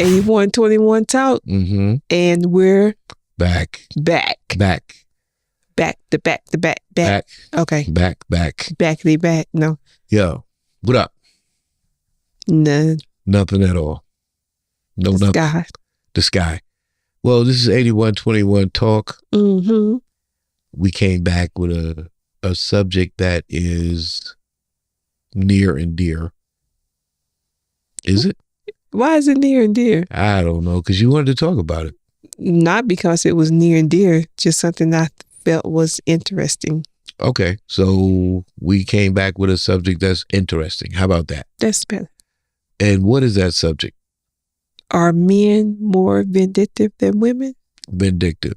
8121 Talk. Mm-hmm. And we're back. Back. Okay. Back. No. Yo, what up? None. Nothing at all. No, The nothing. sky. The sky. Well, this is 8121 Talk. Mm-hmm. We came back with a subject that is near and dear. Is it? Why is it near and dear? I don't know, because you wanted to talk about it. Not because it was near and dear, just something I felt was interesting. Okay, so we came back with a subject that's interesting. How about that? That's better. And what is that subject? Are men more vindictive than women? Vindictive.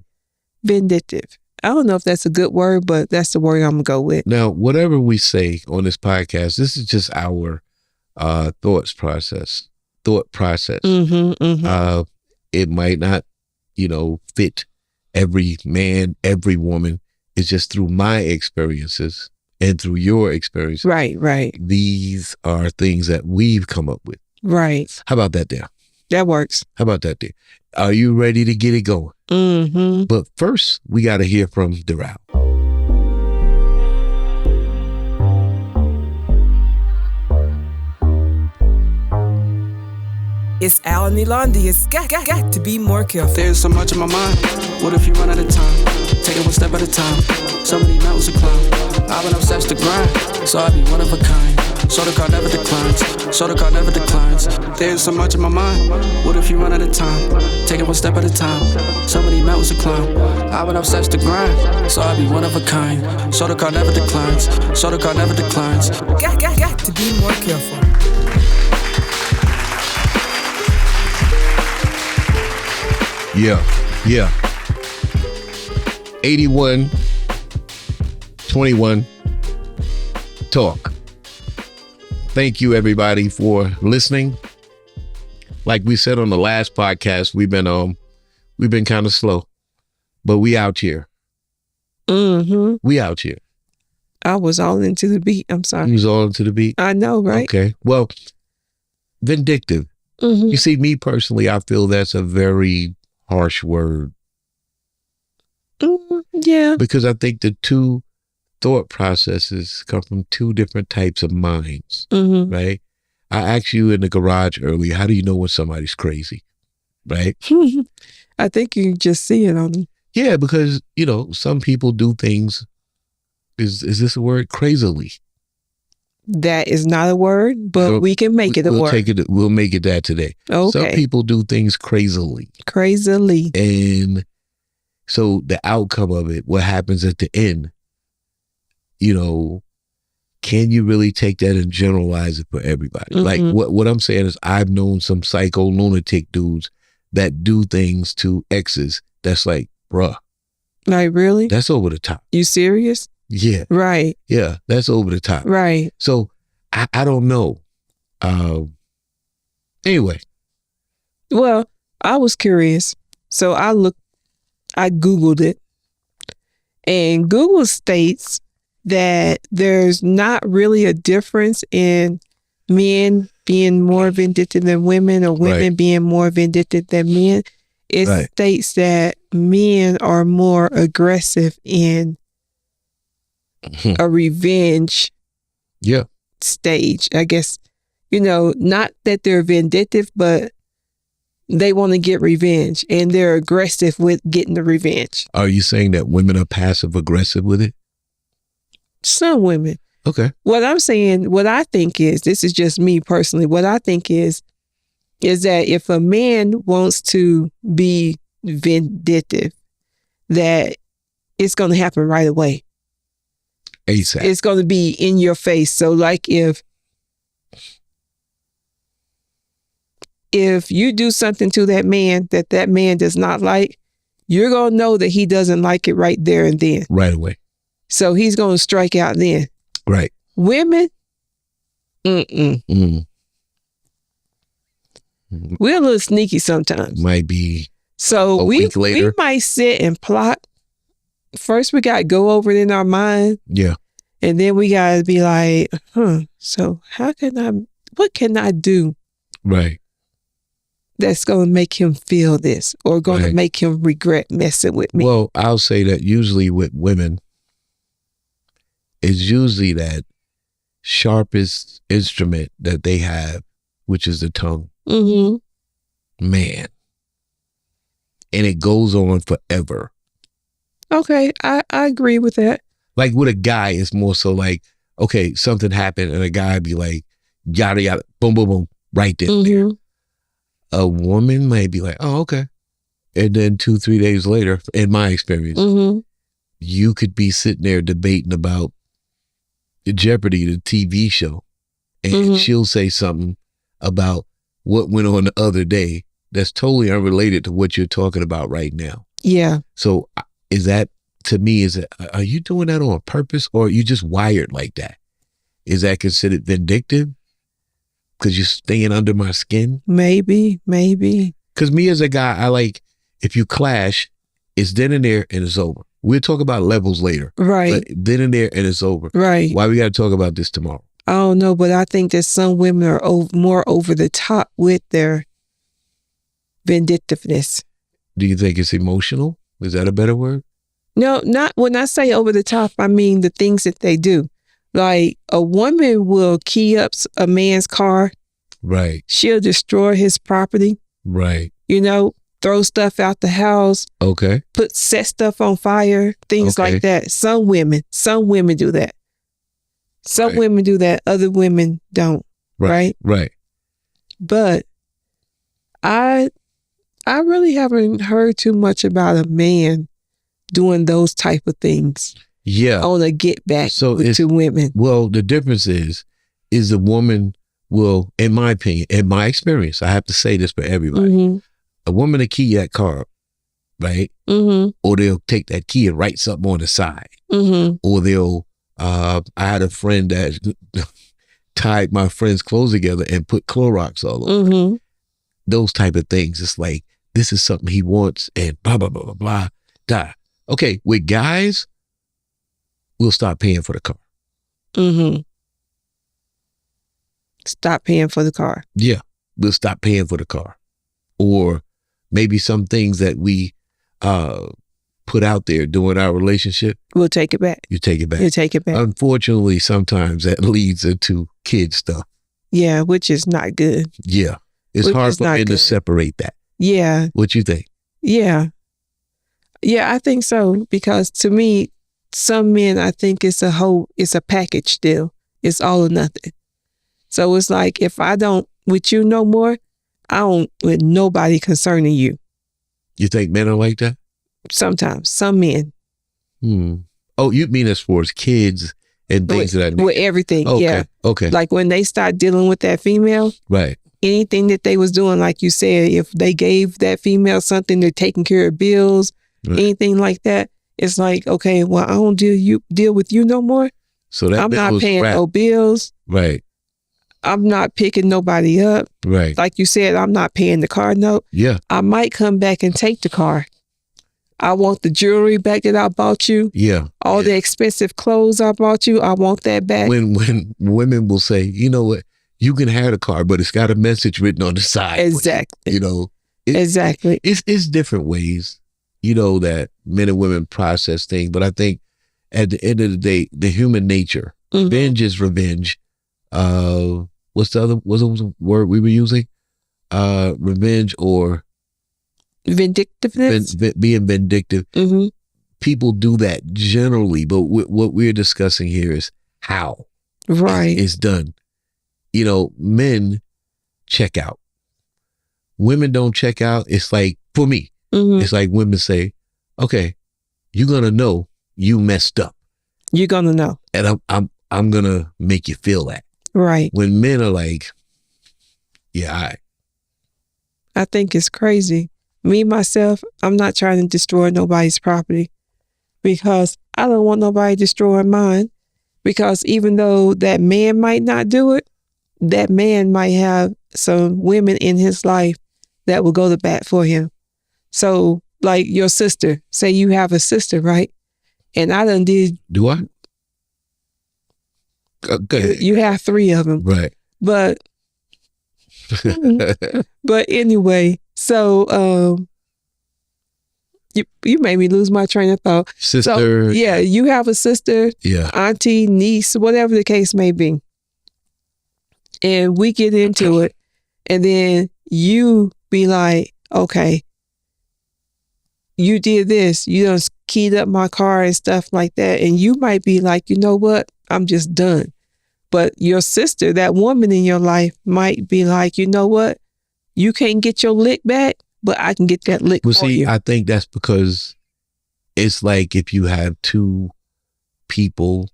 I don't know if that's a good word, but that's the word I'm going to go with. Now, whatever we say on this podcast, this is just our thought process. Mm-hmm. It might not, fit every man, every woman. It's just through my experiences and through your experience. Right. These are things that we've come up with. Right. How about that there? That works. How about that there? Are you ready to get it going? Mm-hmm. But first, we got to hear from Doral. It's Al and Elandi. It's got to be more careful. There's so much in my mind. What if you run out of time? Take it one step at a time. So many mountains to climb. I've been obsessed to grind, so I be one of a kind. So the car never declines. There's so much in my mind. What if you run out of time? Take it one step at a time. So many mountains to climb. I've been obsessed to grind, so I be one of a kind. So the car never declines. Got to be more careful. Yeah. 81, 21, Talk. Thank you, everybody, for listening. Like we said on the last podcast, we've been kind of slow, but we out here. Mm-hmm. We out here. I was all into the beat. I'm sorry. You was all into the beat? I know, right? Okay. Well, vindictive. Mm-hmm. You see, me personally, I feel that's a very harsh word. Yeah. Because I think the two thought processes come from two different types of minds, Mm-hmm. right? I asked you in the garage earlier, how do you know when somebody's crazy, right? I think you can just see it on them. Yeah, because, some people do things, is this a word? Crazily. That is not a word, but So we can make it a word. We'll make it that today. Okay. Some people do things crazily. And so the outcome of it, what happens at the end, can you really take that and generalize it for everybody? Mm-mm. Like what I'm saying is I've known some psycho lunatic dudes that do things to exes that's like, bruh. Like, really? That's over the top. You serious? Yeah. Right. Yeah, that's over the top. Right. So I don't know. Anyway. Well, I was curious. So I Googled it. And Google states that there's not really a difference in men being more vindictive than women or women being more vindictive than men. It states that men are more aggressive in a revenge stage. I guess, not that they're vindictive, but they want to get revenge and they're aggressive with getting the revenge. Are you saying that women are passive aggressive with it? Some women. Okay. What I'm saying, what I think is, this is just me personally, what I think is that if a man wants to be vindictive, that it's going to happen right away. ASAP. It's going to be in your face. So like if you do something to that man does not like, you're going to know that he doesn't like it right there and then. Right away. So he's going to strike out then. Right. Women, Mm. we're a little sneaky sometimes. Might be so a week later. We might sit and plot. First, we got to go over it in our mind. Yeah. And then we got to be like, so what can I do? Right. that's going to make him feel this or going to make him regret messing with me? Well, I'll say that usually with women, it's usually that sharpest instrument that they have, which is the tongue. Mm-hmm. Man. And it goes on forever. Okay, I agree with that. Like with a guy, it's more so like, okay, something happened and a guy be like, yada, yada, boom, boom, boom, right there. Mm-hmm. A woman may be like, oh, okay. And then 2-3 days later, in my experience, mm-hmm. you could be sitting there debating about Jeopardy, the TV show, and mm-hmm. she'll say something about what went on the other day that's totally unrelated to what you're talking about right now. Yeah. So is that, to me, are you doing that on purpose or are you just wired like that? Is that considered vindictive? Because you're staying under my skin? Maybe. Because me as a guy, I like, if you clash, it's then and there and it's over. We'll talk about levels later. Right. But then and there and it's over. Right. Why we got to talk about this tomorrow? I don't know, but I think that some women are more over the top with their vindictiveness. Do you think it's emotional? Is that a better word? No, not when I say over the top, I mean the things that they do. Like a woman will key up a man's car. Right. She'll destroy his property. Right. Throw stuff out the house. Okay. Set stuff on fire, things like that. Some women do that. Some women do that. Other women don't. Right. But I really haven't heard too much about a man doing those type of things. Yeah. On a get back to women. Well, the difference is the woman will, in my opinion, in my experience, I have to say this for everybody, mm-hmm. a woman will key that car up, right? Mm-hmm. Or they'll take that key and write something on the side. Mm-hmm. Or they'll, I had a friend that tied my friend's clothes together and put Clorox all over. Mm-hmm. Those type of things. It's like, this is something he wants and blah, blah, blah, blah, blah, blah. Okay, with guys, we'll stop paying for the car. Mm-hmm. Stop paying for the car. Yeah, we'll stop paying for the car. Or maybe some things that we put out there during our relationship. We'll take it back. You take it back. You take it back. Unfortunately, sometimes that leads into kid stuff. Yeah, which is not good. Yeah. It's hard for men to separate that. Yeah. What you think? Yeah. Yeah, I think so. Because to me, some men, I think it's a package deal. It's all or nothing. So it's like, if I don't with you no more, I don't with nobody concerning you. You think men are like that? Sometimes, some men. Oh, you mean as far as kids and things of that nature? With everything, okay. yeah. Okay. Like when they start dealing with that female, right? Anything that they was doing, like you said, if they gave that female something, they're taking care of bills, right. Anything like that, it's like, okay, well, I don't deal with you no more. So that I'm not paying no bills. Right. I'm not picking nobody up. Right. Like you said, I'm not paying the car note. Yeah. I might come back and take the car. I want the jewelry back that I bought you. Yeah. All the expensive clothes I bought you, I want that back. When women will say, you know what, you can have the car, but it's got a message written on the side. Exactly. Exactly. It's different ways, that men and women process things. But I think at the end of the day, the human nature, mm-hmm. Revenge is revenge. What's the word we were using? Revenge or vindictiveness. Being vindictive. Mm-hmm. People do that generally, but what we're discussing here is how it's done. Men check out. Women don't check out. It's like, for me, mm-hmm. it's like women say, okay, you're going to know you messed up. You're going to know. And I'm going to make you feel that. Right. When men are like, yeah, I think it's crazy. Me, myself, I'm not trying to destroy nobody's property because I don't want nobody destroying mine. Because even though that man might not do it, that man might have some women in his life that will go to bat for him. So, like your sister, say you have a sister, right? And I done did. Do I? Go ahead. You have 3 of them. Right. But But anyway, so you made me lose my train of thought. Sister. So, yeah, you have a sister, Yeah. auntie, niece, whatever the case may be. And we get into it. And then you be like, okay, you did this. You done keyed up my car and stuff like that. And you might be like, you know what? I'm just done. But your sister, that woman in your life, might be like, you know what? You can't get your lick back, but I can get that lick for you. I think that's because it's like if you have two people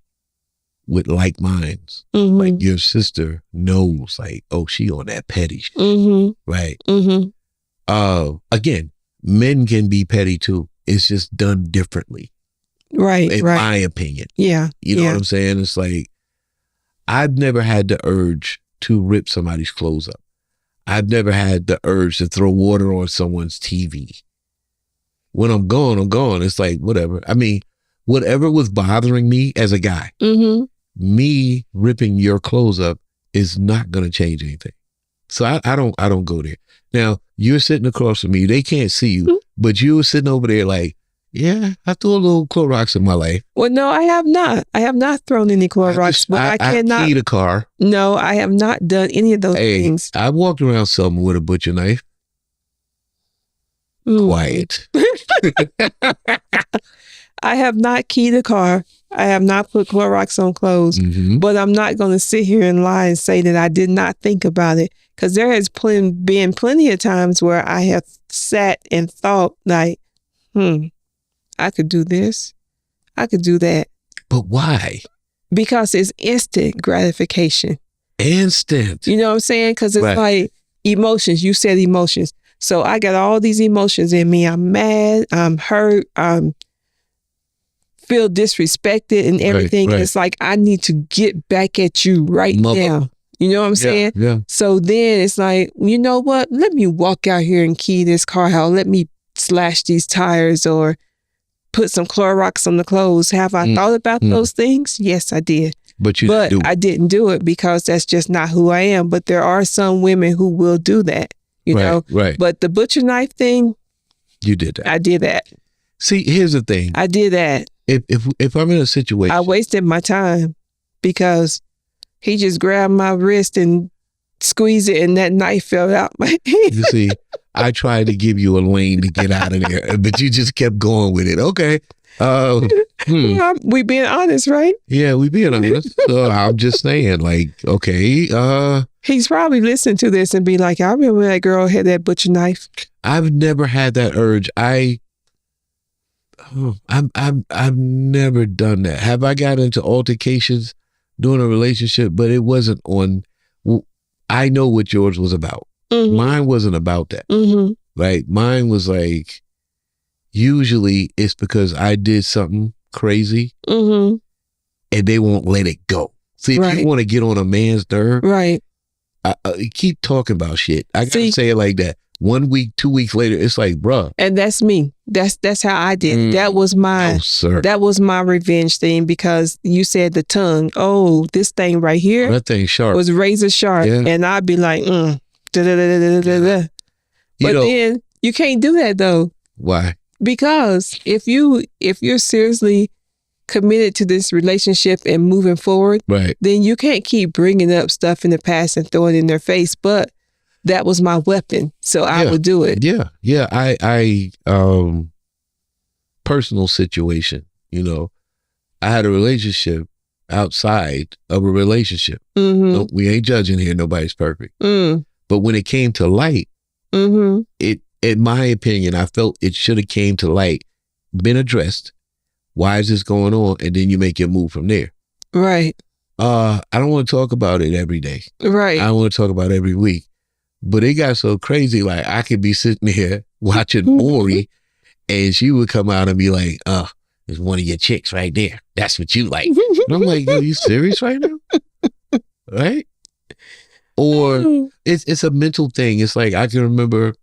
with like minds, like your sister knows, like, oh, she on that petty shit, right? Again, men can be petty too. It's just done differently, right? In my opinion, yeah. You know what I'm saying? It's like I've never had the urge to rip somebody's clothes up. I've never had the urge to throw water on someone's TV. When I'm gone, I'm gone. It's like, whatever. I mean, whatever was bothering me as a guy, me ripping your clothes up is not going to change anything. So I don't go there. Now, you're sitting across from me. They can't see you, but you were sitting over there like, yeah, I threw a little Clorox in my life. Well, no, I have not. I have not thrown any Clorox, but I cannot. I keyed a car. No, I have not done any of those things. I walked around something with a butcher knife. Quiet. I have not keyed a car. I have not put Clorox on clothes, but I'm not going to sit here and lie and say that I did not think about it, because there has been plenty of times where I have sat and thought like, I could do this. I could do that. But why? Because it's instant gratification. Instant. You know what I'm saying? Because it's like emotions. You said emotions. So I got all these emotions in me. I'm mad. I'm hurt. Feel disrespected and everything. Right. It's like, I need to get back at you right now. You know what I'm saying? Yeah. So then it's like, you know what? Let me walk out here and key this car out. Let me slash these tires or put some Clorox on the clothes. Have I thought about those things? Yes, I did. But I didn't do it because that's just not who I am. But there are some women who will do that, you know? Right. But the butcher knife thing, you did that. I did that. See, here's the thing. I did that. If I'm in a situation, I wasted my time because he just grabbed my wrist and squeezed it, and that knife fell out my hand. You see, I tried to give you a lane to get out of there, but you just kept going with it. Okay. We being honest, right? Yeah, we being honest. So I'm just saying, like, okay. He's probably listening to this and be like, I remember that girl had that butcher knife. I've never had that urge. I've never done that. Have I got into altercations during a relationship? But it wasn't on. I know what yours was about. Mine wasn't about that. Right? Mine was like, usually it's because I did something crazy and they won't let it go. See, if you want to get on a man's nerve, right? Keep talking about shit. I gotta say it like that. 1 week, 2 weeks later, it's like, bruh. And that's me. That's how I did. That was my that was my revenge thing, because you said the tongue. Oh, this thing right here, that thing sharp, was razor sharp, and I'd be like, da, da, da, da, da, da. But then you can't do that though. Why? Because if you're seriously committed to this relationship and moving forward, then you can't keep bringing up stuff in the past and throwing it in their face. But that was my weapon, so I would do it. Yeah. I personal situation, you know, I had a relationship outside of a relationship. No, we ain't judging here. Nobody's perfect. But when it came to light, it, in my opinion, I felt it should have came to light, been addressed. Why is this going on? And then you make your move from there. Right. I don't want to talk about it every day. Right. I don't want to talk about it every week. But it got so crazy, like I could be sitting here watching Maury and she would come out and be like, there's one of your chicks right there. That's what you like. And I'm like, yo, you serious right now? Right? Or it's a mental thing. It's like, I can remember,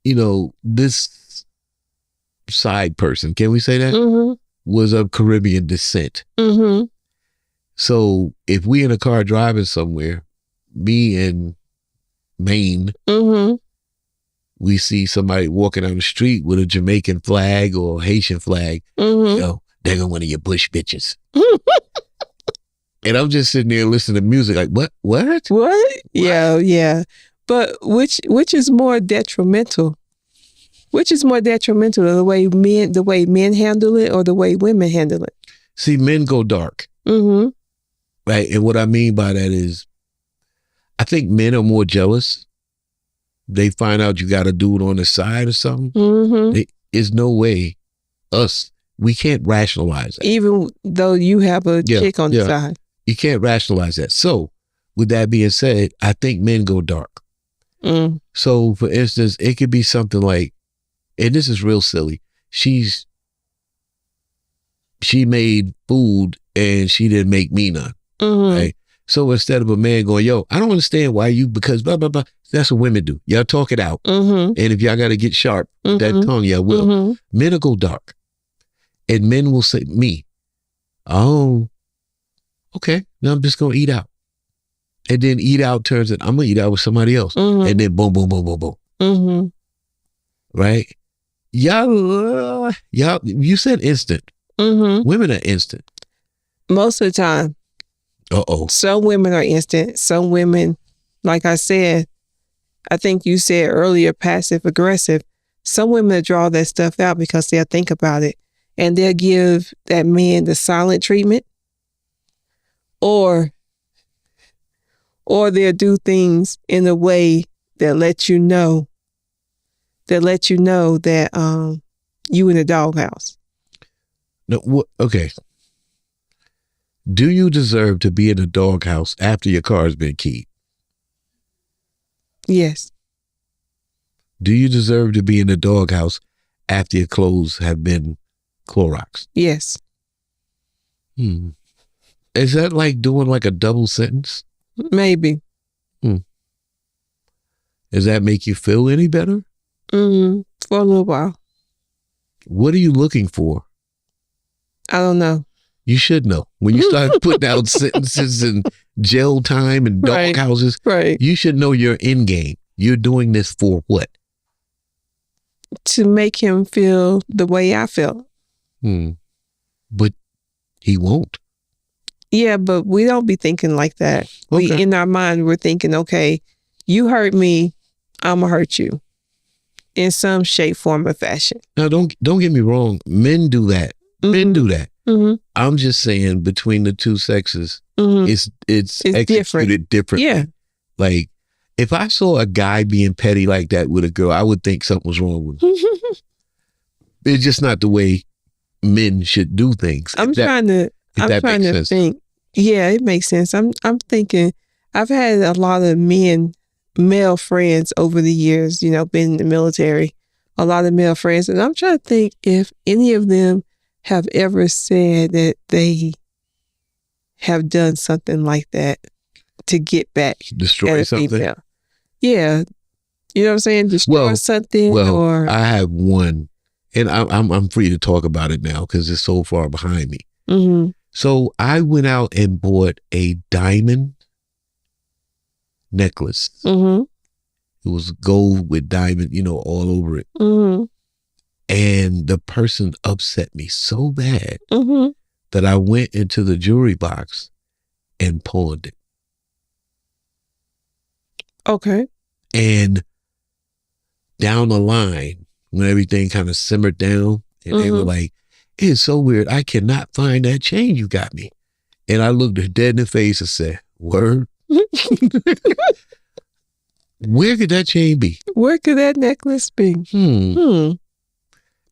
you know, this side person, can we say that? Was of Caribbean descent. So if we in a car driving somewhere, me and Maine, Mm-hmm. we see somebody walking down the street with a Jamaican flag or Haitian flag. Mm-hmm. Yo, they're gonna one of your bush bitches. And I'm just sitting there listening to music like, what? What? Yeah, yeah. But which is more detrimental? Which is more detrimental, the way men handle it or the way women handle it? See, men go dark. Mm-hmm. Right. And what I mean by that is, I think men are more jealous. They find out you got to do it on the side or something. Mm-hmm. There's no way we can't rationalize that. Even though you have a chick on the side. You can't rationalize that. So with that being said, I think men go dark. Mm. So for instance, it could be something like, and this is real silly. She made food and she didn't make me none. Mm-hmm. Right? So instead of a man going, yo, I don't understand why you, because blah, blah, blah. That's what women do. Y'all talk it out. Mm-hmm. And if y'all got to get sharp with that tongue, y'all will. Mm-hmm. Men will go dark. And men will say, me, oh, okay, now I'm just going to eat out. And then eat out turns it, I'm going to eat out with somebody else. Mm-hmm. And then boom, boom, boom, boom, boom. Mm-hmm. Right? Y'all, you said instant. Mm-hmm. Women are instant. Most of the time. Uh-oh. Some women are instant. Some women, like I said, I think you said earlier, passive aggressive. Some women draw that stuff out because they'll think about it and they'll give that man the silent treatment, or they'll do things in a way that let you know that you in the doghouse. No, okay. Do you deserve to be in a doghouse after your car's been keyed? Yes. Do you deserve to be in a doghouse after your clothes have been Cloroxed? Yes. Is that like doing like a double sentence? Maybe. Does that make you feel any better? For a little while. What are you looking for? I don't know. You should know. When you start putting out sentences and jail time and dog houses, right, you should know your end game. You're doing this for what? To make him feel the way I felt. But he won't. Yeah, but we don't be thinking like that. Okay. We, in our mind, we're thinking, okay, you hurt me, I'm gonna hurt you in some shape, form, or fashion. Now, don't get me wrong. Men do that. Men do that. I'm just saying, between the two sexes, it's executed differently. Yeah. Like, if I saw a guy being petty like that with a girl, I would think something was wrong with him. It's just not the way men should do things. I'm trying to think. Yeah, it makes sense. I'm thinking, I've had a lot of male friends over the years, been in the military, a lot of male friends. And I'm trying to think if any of them have ever said that they have done something like that to get back. Destroy something? Female. Yeah. You know what I'm saying? Destroy something. Or I have one, and I'm free to talk about it now because it's so far behind me. So I went out and bought a diamond necklace. It was gold with diamond, all over it. And the person upset me so bad that I went into the jewelry box and pawned it. Okay. And down the line, when everything kind of simmered down, and they were like, it's so weird, I cannot find that chain you got me. And I looked her dead in the face and said, word? Where could that chain be? Where could that necklace be?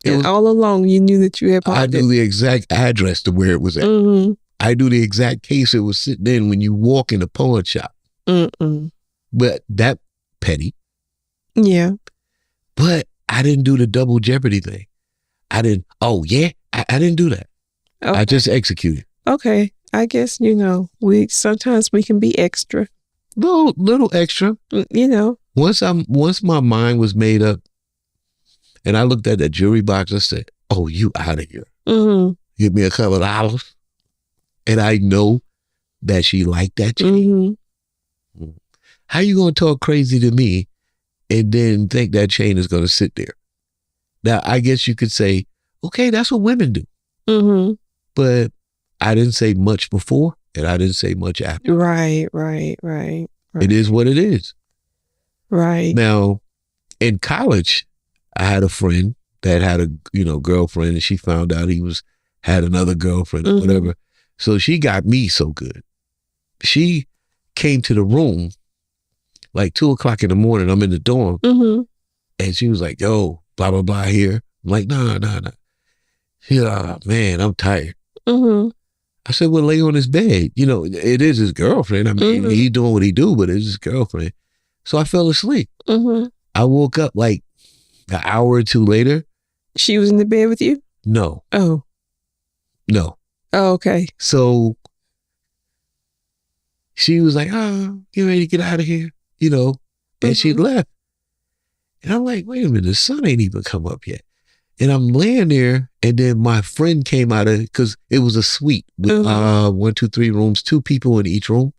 And all along, you knew that you had pawned it. I knew the exact address to where it was at. I knew the exact case it was sitting in when you walk in a pawn shop. But that petty. Yeah. But I didn't do the double jeopardy thing. I didn't do that. Okay. I just executed. Okay. I guess, sometimes we can be extra. Little extra. Once my mind was made up and I looked at that jewelry box, I said, oh, you out of here. Give me a couple of dollars. And I know that she liked that chain. How you going to talk crazy to me and then think that chain is going to sit there? Now, I guess you could say, okay, that's what women do. Mm-hmm. But I didn't say much before and I didn't say much after. Right. It is what it is. Right. Now, in college, I had a friend that had a, girlfriend, and she found out he had another girlfriend or whatever. So she got me so good. She came to the room like 2:00 in the morning. I'm in the dorm. And she was like, yo, blah, blah, blah here. I'm like, nah. She's like, oh, man, I'm tired. I said, well, lay on his bed. It is his girlfriend. I mean, he's doing what he do, but it's his girlfriend. So I fell asleep. I woke up like an hour or two later. She was in the bed with you? No. Oh. No. Oh, okay. So she was like, oh, you ready to get out of here? And she left. And I'm like, wait a minute, the sun ain't even come up yet. And I'm laying there, and then my friend came out because it was a suite with 1, 2, 3 rooms, 2 people in each room.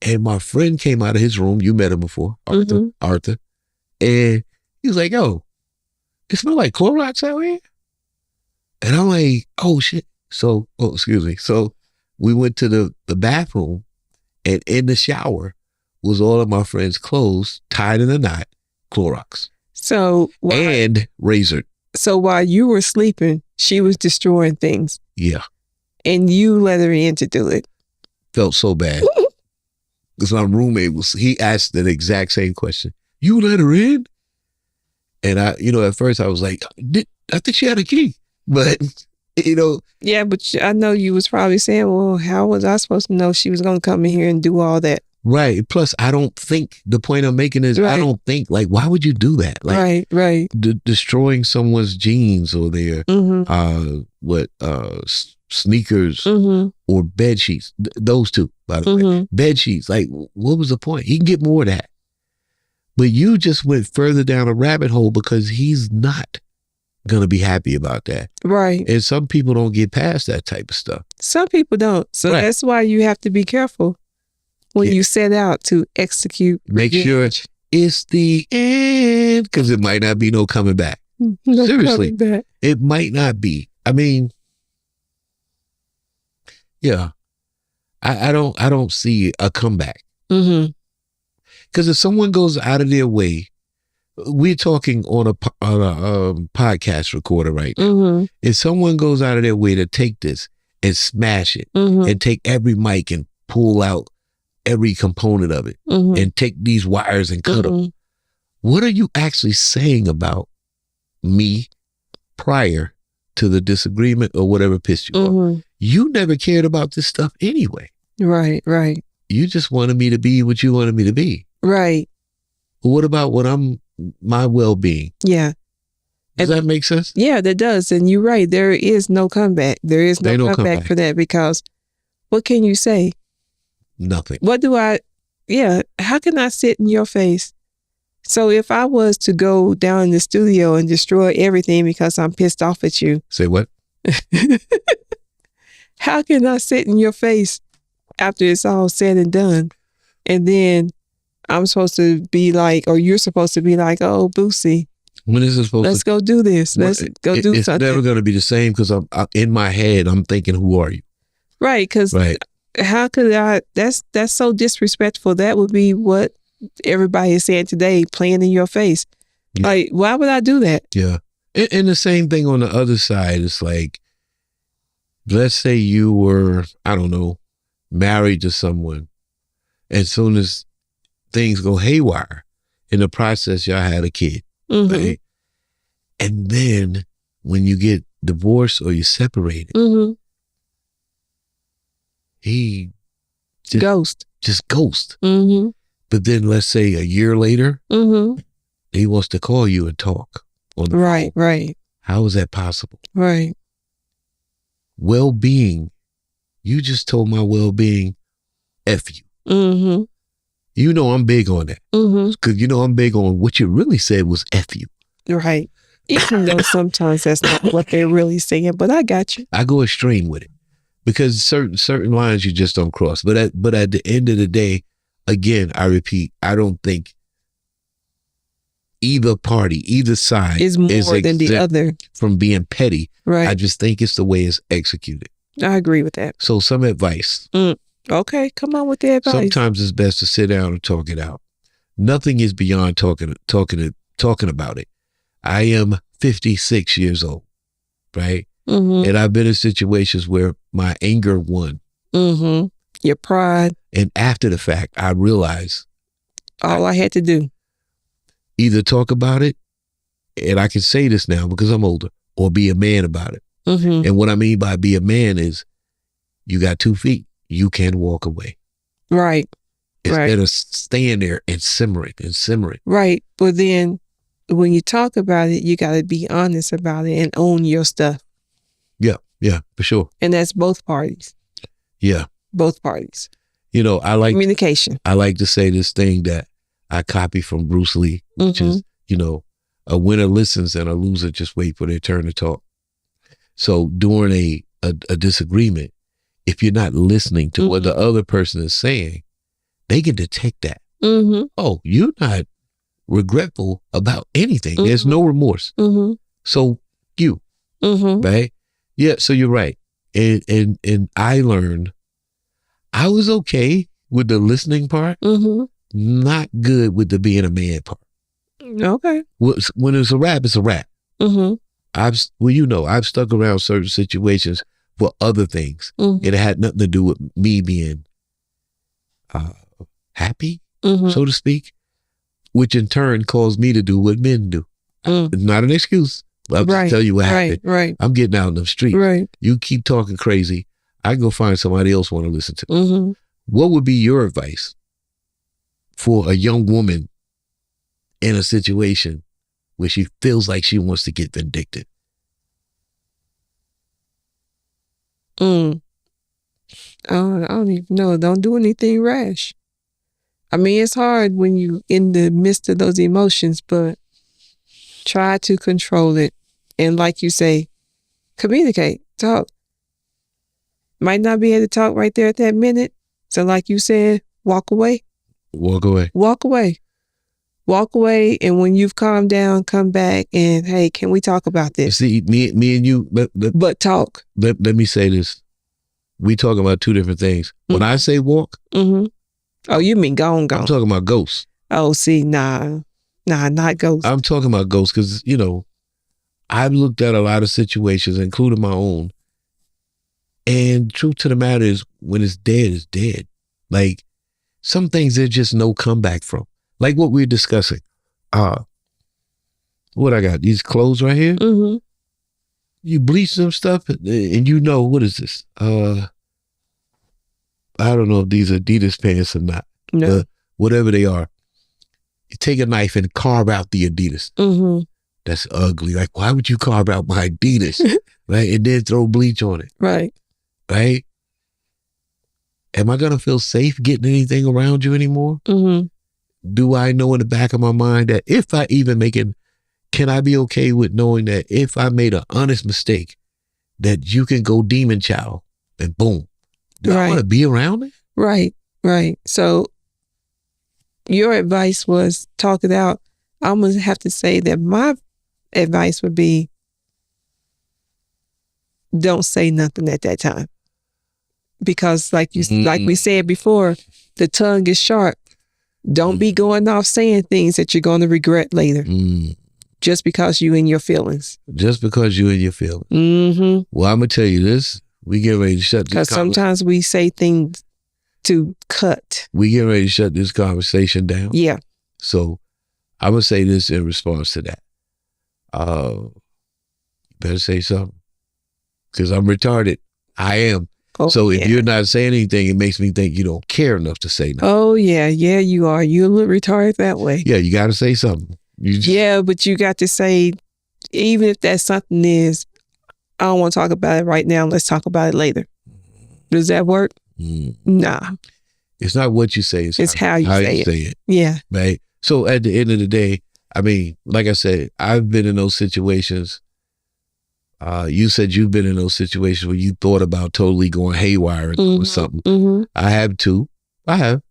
And my friend came out of his room. You met him before, Arthur. And he was like, yo, it smells like Clorox out here. And I'm like, oh, shit. So, excuse me. So we went to the bathroom, and in the shower was all of my friend's clothes tied in a knot, Clorox. And razored. So while you were sleeping, she was destroying things. Yeah. And you let her in to do it. Felt so bad. Because my roommate he asked the exact same question. You let her in? And I, at first I was like, I think she had a key. But, Yeah, but I know you was probably saying, well, how was I supposed to know she was going to come in here and do all that? Right. Plus, I don't think the point I'm making is I don't think why would you do that? Like, right. Destroying someone's jeans or their sneakers or bed sheets. Those two, by the way, bed sheets. Like, what was the point? He can get more of that, but you just went further down a rabbit hole because he's not gonna be happy about that. Right. And some people don't get past that type of stuff. Some people don't. So that's why you have to be careful. When you set out to execute Make sure it's the end, because it might not be no coming back. Seriously, coming back. It might not be. I mean, yeah, I don't see a comeback. Because if someone goes out of their way, we're talking on a podcast recorder right now. If someone goes out of their way to take this and smash it and take every mic and pull out every component of it and take these wires and cut them. What are you actually saying about me prior to the disagreement or whatever pissed you off? You never cared about this stuff anyway. Right. You just wanted me to be what you wanted me to be. Right. Well, what about my well-being? Yeah. Does that make sense? Yeah, that does. And you're right. There is no comeback. There is no comeback for that, because what can you say? Nothing. How can I sit in your face? So if I was to go down in the studio and destroy everything because I'm pissed off at you. Say what? How can I sit in your face after it's all said and done? And then I'm supposed to be like, or you're supposed to be like, oh, Boosie. When is it supposed Let's go do this. Let's go do it's something. It's never going to be the same, because I'm in my head, I'm thinking, who are you? Right, because how could I? That's so disrespectful. That would be what everybody is saying today, playing in your face. Yeah. Like, why would I do that? Yeah. And the same thing on the other side. It's like, let's say you were, I don't know, married to someone. As soon as things go haywire, in the process, y'all had a kid. Right? And then when you get divorced or you're separated, he just ghost. But then let's say a year later, he wants to call you and talk on the phone. Right. How is that possible? Right. Well-being. You just told my well-being, F you. You know I'm big on that. Because I'm big on what you really said was F you. Right. Even though sometimes that's not what they're really saying, but I got you. I go extreme with it. Because certain lines you just don't cross. But at the end of the day, again, I repeat, I don't think either party, either side is more than the other from being petty. Right. I just think it's the way it's executed. I agree with that. So some advice. Okay, come on with the advice. Sometimes it's best to sit down and talk it out. Nothing is beyond talking about it. I am 56 years old, right? And I've been in situations where my anger won. Your pride. And after the fact, I realized all I had to do. Either talk about it, and I can say this now because I'm older, or be a man about it. And what I mean by be a man is you got 2 feet. You can walk away. Right. Instead of staying there and simmering and simmering. Right. But then when you talk about it, you got to be honest about it and own your stuff. Yeah, for sure. And that's both parties. Yeah. Both parties. You know, I like communication. I like to say this thing that I copy from Bruce Lee, which is, you know, a winner listens and a loser just wait for their turn to talk. So during a disagreement, if you're not listening to what the other person is saying, they can detect that. Oh, you're not regretful about anything. There's no remorse. So you, right? Yeah, so you're right. And I learned I was okay with the listening part, not good with the being a man part. Okay. When it's a rap, it's a rap. I've stuck around certain situations for other things. It had nothing to do with me being happy, so to speak, which in turn caused me to do what men do. It's not an excuse. I'll just tell you what happened. Right. I'm getting out in the street. Right. You keep talking crazy. I can go find somebody else want to listen to. What would be your advice for a young woman in a situation where she feels like she wants to get vindictive? I don't even know. Don't do anything rash. I mean, it's hard when you in the midst of those emotions, but try to control it. And like you say, communicate, talk. Might not be able to talk right there at that minute. So like you said, walk away. Walk away. Walk away. Walk away. And when you've calmed down, come back and, hey, can we talk about this? See, me and you. But talk. Let me say this. We talking about two different things. When I say walk. Oh, you mean gone. I'm talking about ghosts. Oh, see, nah, not ghosts. I'm talking about ghosts because, you know, I've looked at a lot of situations, including my own. And truth to the matter is, when it's dead, it's dead. Like, some things there's just no comeback from. Like what we're discussing. What I got? These clothes right here? You bleach some stuff and you know, what is this? I don't know if these are Adidas pants or not. No. But whatever they are. You take a knife and carve out the Adidas. That's ugly. Like, why would you carve out my Adidas? Right? And then throw bleach on it. Right. Right? Am I going to feel safe getting anything around you anymore? Do I know in the back of my mind that if I even can I be okay with knowing that if I made an honest mistake, that you can go demon chow and boom. Do I want to be around it? Right. So your advice was talk it out. I'm going to have to say that my advice would be don't say nothing at that time. Because like we said before, the tongue is sharp. Don't be going off saying things that you're going to regret later. Just because you in your feelings. Just because you in your feelings. Well, I'm going to tell you this. We get ready to shut this. Because sometimes we say things to cut. We get ready to shut this conversation down. Yeah. So I'm going to say this in response to that. You better say something. Because I'm retarded. I am. Oh, so if you're not saying anything, it makes me think you don't care enough to say nothing. Oh, yeah. Yeah, you are. You're a little retarded that way. Yeah, you got to say something. But you got to say, even if that something is, I don't want to talk about it right now. Let's talk about it later. Does that work? Nah. It's not what you say. It's how you say it. Yeah. Right. So at the end of the day, I mean, like I said, I've been in those situations. You said you've been in those situations where you thought about totally going haywire or something. I have too. I have.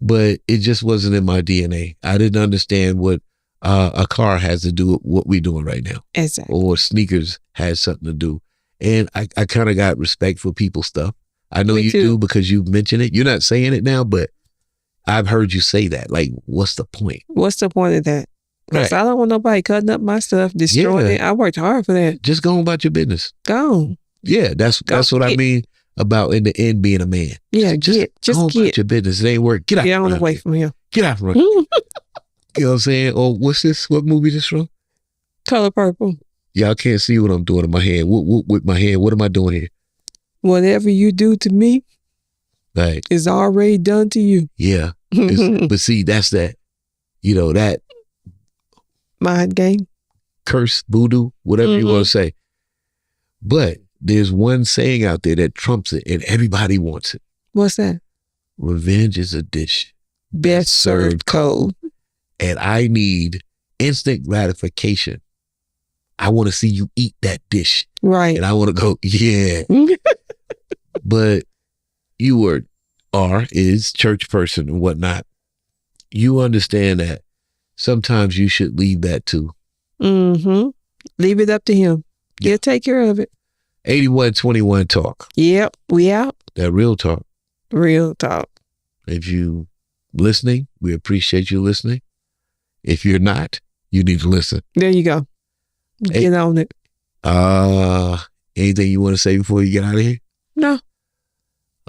but it just wasn't in my DNA. I didn't understand what a car has to do with what we're doing right now. Exactly. Or sneakers has something to do. And I kind of got respect for people's stuff. I know Me you too. do because you mentioned it. You're not saying it now, but I've heard you say that. Like, what's the point? What's the point of that? Because Right. I don't want nobody cutting up my stuff, destroying Yeah. it. I worked hard for that. Just go on about your business. Go. Yeah, that's what I get- mean about in the end being a man. Yeah, Just just go on get. about your business. It ain't work. Get out. Get on from away here. from here. Get out from here. You know what I'm saying? Oh, what's this? What movie this from? Color Purple. Y'all can't see what I'm doing in my hand. With my hand, what am I doing here? Whatever you do to me Like, is already done to you. yeah. But see, that's that, that Mind game. curse, voodoo, whatever you want to say. But there's one saying out there that trumps it, and everybody wants it. What's that? Revenge is a dish Best served cold. and I need instant gratification. I want to see you eat that dish. Right. And I want to go, yeah. But you is church person and whatnot. You understand that sometimes you should leave that too. Mm-hmm. Leave it up to him. Yeah. He'll take care of it. 8121 talk. Yep. We out. That real talk. Real talk. If you listening, we appreciate you listening. If you're not, you need to listen. There you go. Hey. Get on it. Anything you want to say before you get out of here? No.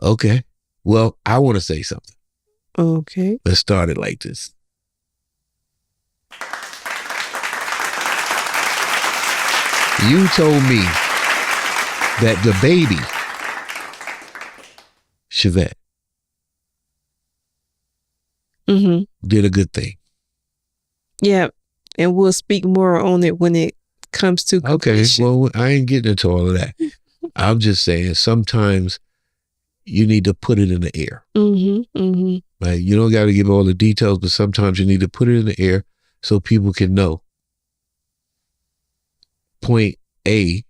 Okay. Well, I want to say something. Okay. Let's start it like this. You told me that the baby, Chevette, Mm-hmm. did a good thing. Yeah. And we'll speak more on it when it comes to Okay. completion. Well, I ain't getting into all of that. I'm just saying sometimes you need to put it in the air. Mm-hmm. Mm-hmm. Right? You don't got to give all the details, but sometimes you need to put it in the air so people can know. Point A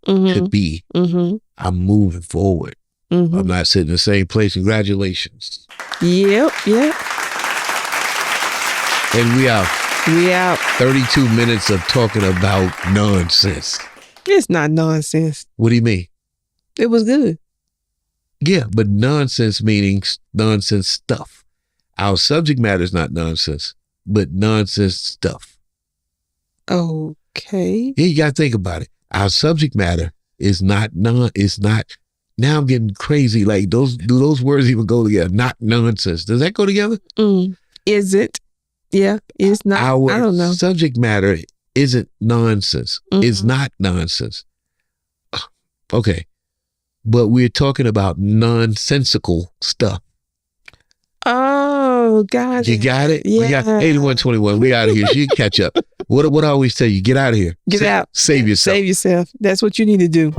Mm-hmm. to B, Mm-hmm. I'm moving forward. Mm-hmm. I'm not sitting in the same place. Congratulations. Yep. Yep. And we out. We out. 32 minutes of talking about nonsense. It's not nonsense. What do you mean? It was good. Yeah, but nonsense meaning nonsense stuff. Our subject matter is not nonsense, but nonsense stuff. Okay. Yeah, you got to think about it. Our subject matter is not. Now I'm getting crazy. Like do those words even go together? Not nonsense. Does that go together? Is it? Yeah. It's not. Our I don't know. subject matter isn't nonsense. It's not nonsense. Okay. But we're talking about nonsensical stuff. Oh, got You it. got it? Yeah. We got 8121. We out of here. So you can catch up. What I always tell you, get out of here. Get out. Save yourself. Save yourself. That's what you need to do.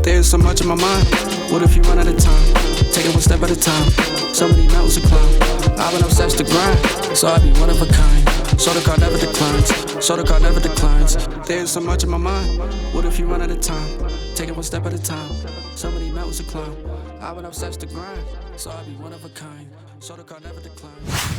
There's so much in my mind. What if you run out of time? Take it one step at a time. So many mountains to climb. I've been obsessed to grind, so I be one of a kind. So the car never declines. So the car never declines. There's so much in my mind. What if you run out of time? Take it one step at a time. So many mountains to climb. I've been obsessed to grind, so I be one of a kind. So the car never declines.